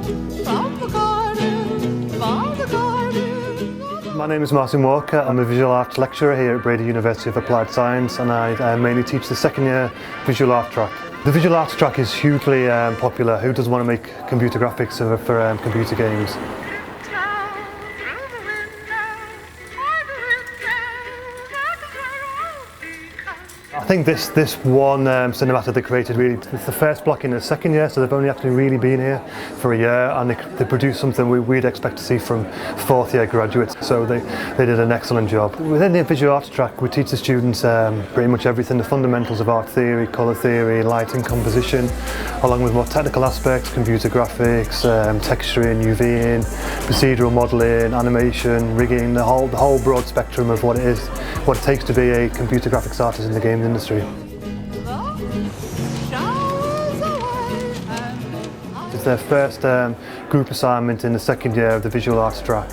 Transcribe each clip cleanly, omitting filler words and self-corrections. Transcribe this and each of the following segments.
My name is Martin Walker. I'm a visual arts lecturer here at Breda University of Applied Science, and I mainly teach the second year visual art track. The visual arts track is hugely popular. Who doesn't want to make computer graphics for computer games? I think this one cinematic they created really, it's the first block in the second year, so they've only actually really been here for a year, and they produced something we'd expect to see from fourth year graduates, so they did an excellent job. Within the visual arts track we teach the students pretty much everything, the fundamentals of art theory, colour theory, lighting, composition, along with more technical aspects, computer graphics, texturing, UVing, procedural modelling, animation, rigging, the whole broad spectrum of what it takes to be a computer graphics artist in the games industry. It's their first group assignment in the second year of the visual arts track.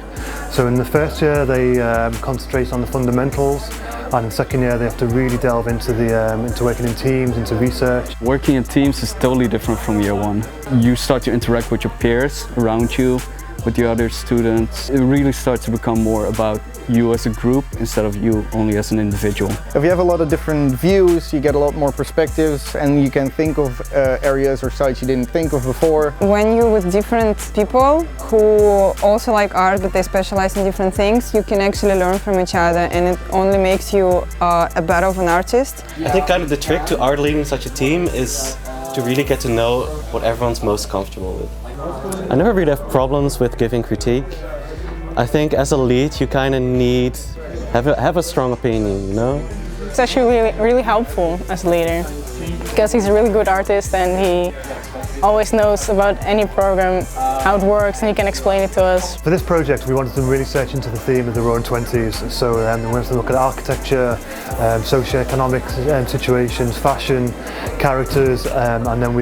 So in the first year they concentrate on the fundamentals, and in the second year they have to really delve into into working in teams, into research. Working in teams is totally different from year one. You start to interact with your peers around you, with the other students. It really starts to become more about you as a group instead of you only as an individual. If you have a lot of different views, you get a lot more perspectives, and you can think of areas or sites you didn't think of before. When you're with different people who also like art but they specialize in different things, you can actually learn from each other, and it only makes you a better of an artist. I think kind of the trick to art leading such a team is to really get to know what everyone's most comfortable with. I never really have problems with giving critique. I think as a lead you kind of need have a strong opinion, you know? It's actually really helpful as a leader, because he's a really good artist and he always knows about any program, how it works, and he can explain it to us. For this project we wanted to really search into the theme of the Roaring Twenties, so we wanted to look at architecture, socio-economic situations, fashion, characters, and then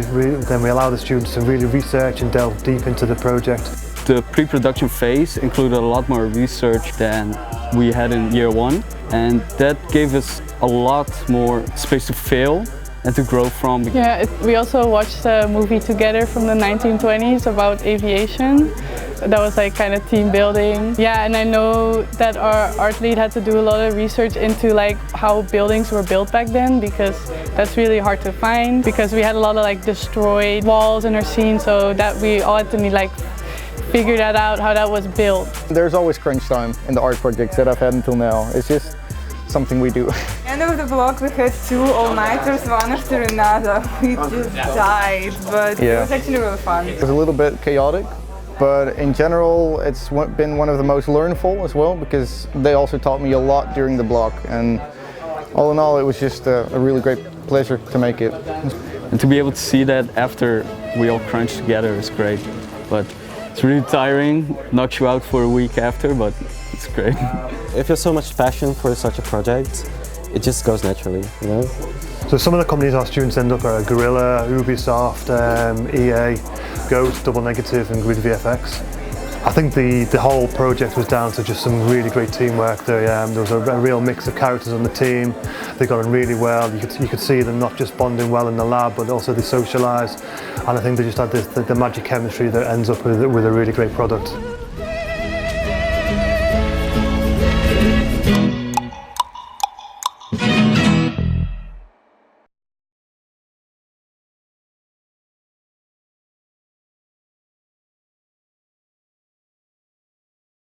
we allow the students to really research and delve deep into the project. The pre-production phase included a lot more research than we had in year one, and that gave us a lot more space to fail and to grow from. Yeah, we also watched a movie together from the 1920s about aviation. That was like kind of team building. Yeah, and I know that our art lead had to do a lot of research into like how buildings were built back then, because that's really hard to find, because we had a lot of like destroyed walls in our scene, so that we all had to figure that out, how that was built. There's always crunch time in the art projects that I've had until now. It's just something we do. End of the block we had 2 all-nighters, one after another. We just died, but it was actually really fun. It was a little bit chaotic, but in general it's been one of the most learnful as well, because they also taught me a lot during the block, and all in all it was just a really great pleasure to make it. And to be able to see that after we all crunch together is great, but it's really tiring, knocks you out for a week after, but it's great. If you have so much passion for such a project, it just goes naturally, you know? So some of the companies our students end up are Gorilla, Ubisoft, EA, Ghost, Double Negative and Grid VFX. I think the whole project was down to just some really great teamwork. There was a real mix of characters on the team. They got on really well. You could see them not just bonding well in the lab, but also they socialised. And I think they just had the magic chemistry that ends up with a really great product.